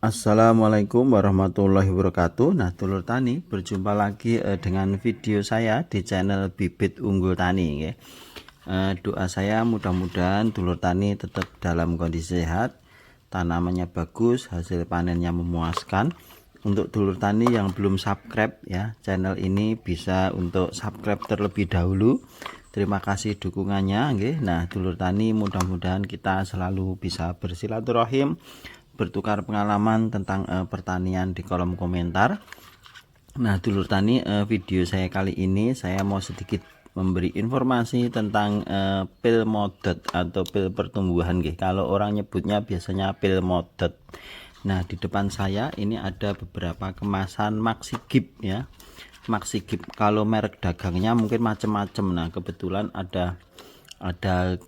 Assalamualaikum warahmatullahi wabarakatuh. Nah, dulur tani, berjumpa lagi dengan video saya di channel Bibit Unggul Tani ya. Doa saya mudah-mudahan dulur tani tetap dalam kondisi sehat, tanamannya bagus, hasil panennya memuaskan. Untuk dulur tani yang belum subscribe ya channel ini, bisa untuk subscribe terlebih dahulu. Terima kasih dukungannya nggih. Nah, dulur tani, mudah-mudahan kita selalu bisa bersilaturahim, bertukar pengalaman tentang pertanian di kolom komentar. Nah, dulur tani, video saya kali ini saya mau sedikit memberi informasi tentang pil modot atau pil pertumbuhan nggih. Kalau orang nyebutnya biasanya pil modot. Nah, di depan saya ini ada beberapa kemasan Maxigip ya. Maxigip kalau merek dagangnya mungkin macam-macam. Nah, kebetulan ada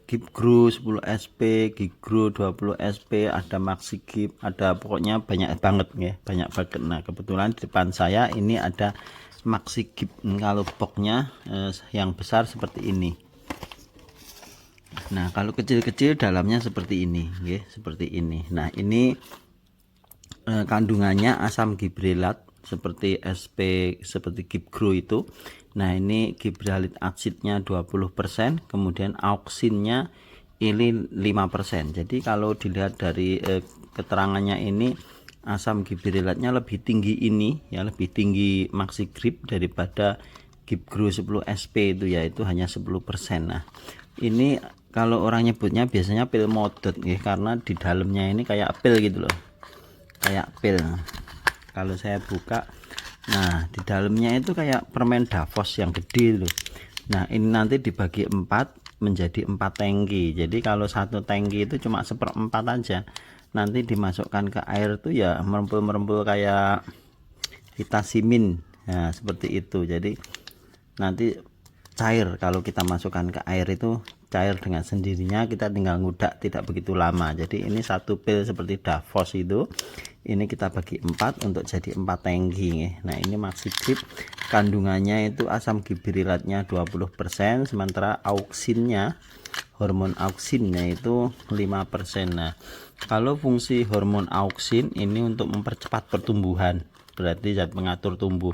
Gipgro 10 SP, Gipgro 20 SP, ada Maxigip, ada pokoknya banyak banget ya, banyak banget. Nah, kebetulan di depan saya ini ada Maxigip. Kalau boxnya yang besar seperti ini. Nah, kalau kecil-kecil dalamnya seperti ini ya, seperti ini. Nah, ini kandungannya asam gibrelat seperti SP, seperti Gipgro itu. Nah, ini gibrelit acidnya 20%, kemudian auksinnya ini 5%. Jadi kalau dilihat dari keterangannya ini, asam gibrelatnya lebih tinggi ini ya, lebih tinggi Maxigip daripada Gipgro 10 SP itu, yaitu hanya 10%. Nah, ini kalau orang nyebutnya biasanya pil modot ya, karena di dalamnya ini kayak pil gitu loh, kayak pil. Kalau saya buka, nah di dalamnya itu kayak permen Davos yang gede loh. Nah, ini nanti dibagi 4 menjadi 4 tangki. Jadi kalau satu tangki itu cuma 1/4 aja, nanti dimasukkan ke air tuh ya merempul-merempul kayak vitamin. Nah, seperti itu. Jadi nanti cair, kalau kita masukkan ke air itu cair dengan sendirinya, kita tinggal ngudak, tidak begitu lama. Jadi ini satu pil seperti Davos itu, ini kita bagi 4 untuk jadi 4 tangki. Nah, ini Maxigip, kandungannya itu asam gibrelatnya 20%, sementara auksinnya, hormon auksinnya itu 5%. Nah, kalau fungsi hormon auksin ini untuk mempercepat pertumbuhan, berarti zat pengatur tumbuh.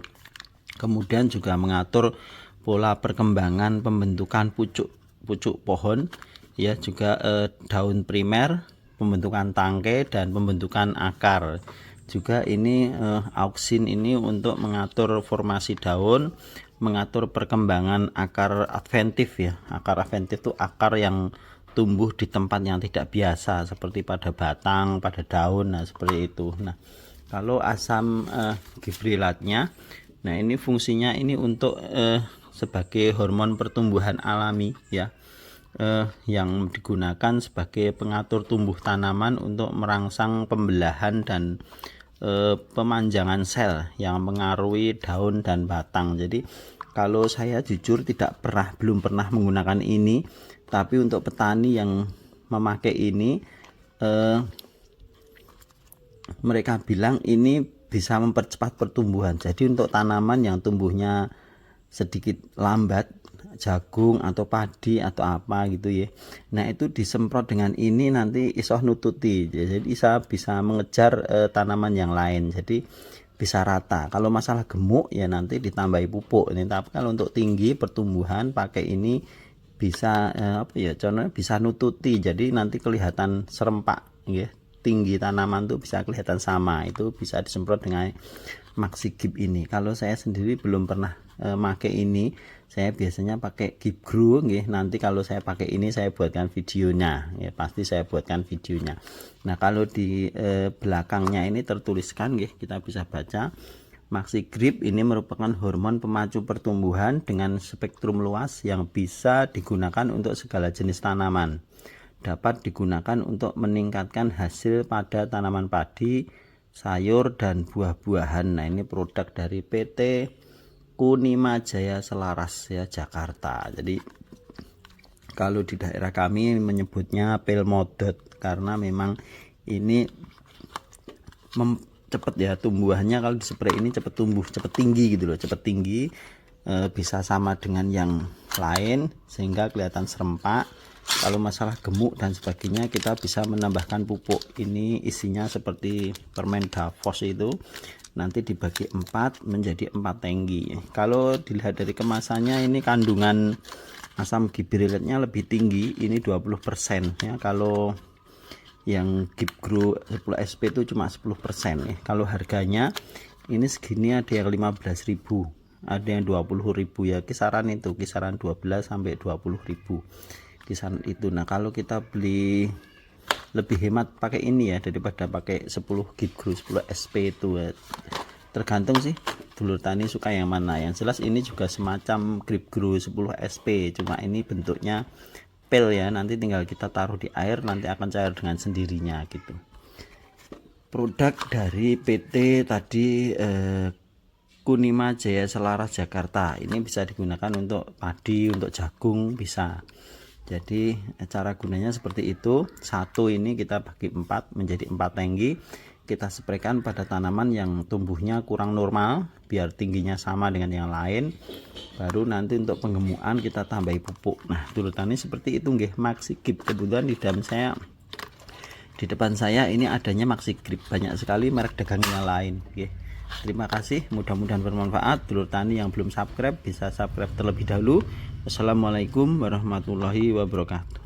Kemudian juga mengatur pola perkembangan pembentukan pucuk pohon ya, juga daun primer, pembentukan tangkai dan pembentukan akar. Juga ini auksin ini untuk mengatur formasi daun, mengatur perkembangan akar adventif ya. Akar adventif itu akar yang tumbuh di tempat yang tidak biasa, seperti pada batang, pada daun. Nah, seperti itu. Nah, kalau asam gibrelatnya, nah ini fungsinya ini untuk sebagai hormon pertumbuhan alami ya, yang digunakan sebagai pengatur tumbuh tanaman untuk merangsang pembelahan dan pemanjangan sel yang mengaruhi daun dan batang. Jadi kalau saya jujur belum pernah menggunakan ini, tapi untuk petani yang memakai ini, mereka bilang ini bisa mempercepat pertumbuhan. Jadi untuk tanaman yang tumbuhnya sedikit lambat, jagung atau padi atau apa gitu ya, nah itu disemprot dengan ini nanti iso nututi, jadi bisa mengejar tanaman yang lain, jadi bisa rata. Kalau masalah gemuk ya nanti ditambahi pupuk ini, tapi kalau untuk tinggi pertumbuhan pakai ini bisa apa ya, contohnya bisa nututi, jadi nanti kelihatan serempak ya, tinggi tanaman tuh bisa kelihatan sama. Itu bisa disemprot dengan Maxigip ini. Kalau saya sendiri belum pernah pakai ini, saya biasanya pakai Gipgro nggih. Nanti kalau saya pakai ini saya buatkan videonya ya, pasti saya buatkan videonya. Nah, kalau di belakangnya ini tertuliskan nggih, kita bisa baca, Maxigip ini merupakan hormon pemacu pertumbuhan dengan spektrum luas yang bisa digunakan untuk segala jenis tanaman. Dapat digunakan untuk meningkatkan hasil pada tanaman padi, sayur dan buah-buahan. Nah, ini produk dari PT Kunima Jaya Selaras ya, Jakarta. Jadi kalau di daerah kami menyebutnya pil modot, karena memang ini cepat ya tumbuhannya. Kalau di spray ini cepat tumbuh, cepat tinggi gitu loh, cepat tinggi, bisa sama dengan yang lain sehingga kelihatan serempak. Kalau masalah gemuk dan sebagainya kita bisa menambahkan pupuk. Ini isinya seperti permen Davos itu, nanti dibagi 4 menjadi 4 tangki. Kalau dilihat dari kemasannya ini kandungan asam gibberellatnya lebih tinggi, ini 20% ya. Kalau yang Gipgrow 10 SP itu cuma 10% ya. Kalau harganya ini segini ada yang 15.000, ada yang 20.000 ya, kisaran itu, kisaran 12 sampai 20.000 kisaran itu. Nah kalau kita beli lebih hemat pakai ini ya daripada pakai 10 Gipgrow 10 SP itu ya. Tergantung sih dulur tani suka yang mana. Yang jelas ini juga semacam Gipgrow 10 SP, cuma ini bentuknya pel ya, nanti tinggal kita taruh di air, nanti akan cair dengan sendirinya gitu. Produk dari PT tadi Kunima Jaya Selaras Jakarta, ini bisa digunakan untuk padi, untuk jagung bisa. Jadi cara gunanya seperti itu. Satu ini kita bagi 4 menjadi 4 tangki, kita spraykan pada tanaman yang tumbuhnya kurang normal biar tingginya sama dengan yang lain. Baru nanti untuk penggemukan kita tambahi pupuk. Nah dulur tani seperti itu nggih, Maxigrip. Kebetulan di depan saya ini adanya Maxigrip, banyak sekali merek dagang yang lain nggih. Terima kasih, mudah-mudahan bermanfaat. Dulur tani yang belum subscribe bisa subscribe terlebih dahulu. Wassalamualaikum warahmatullahi wabarakatuh.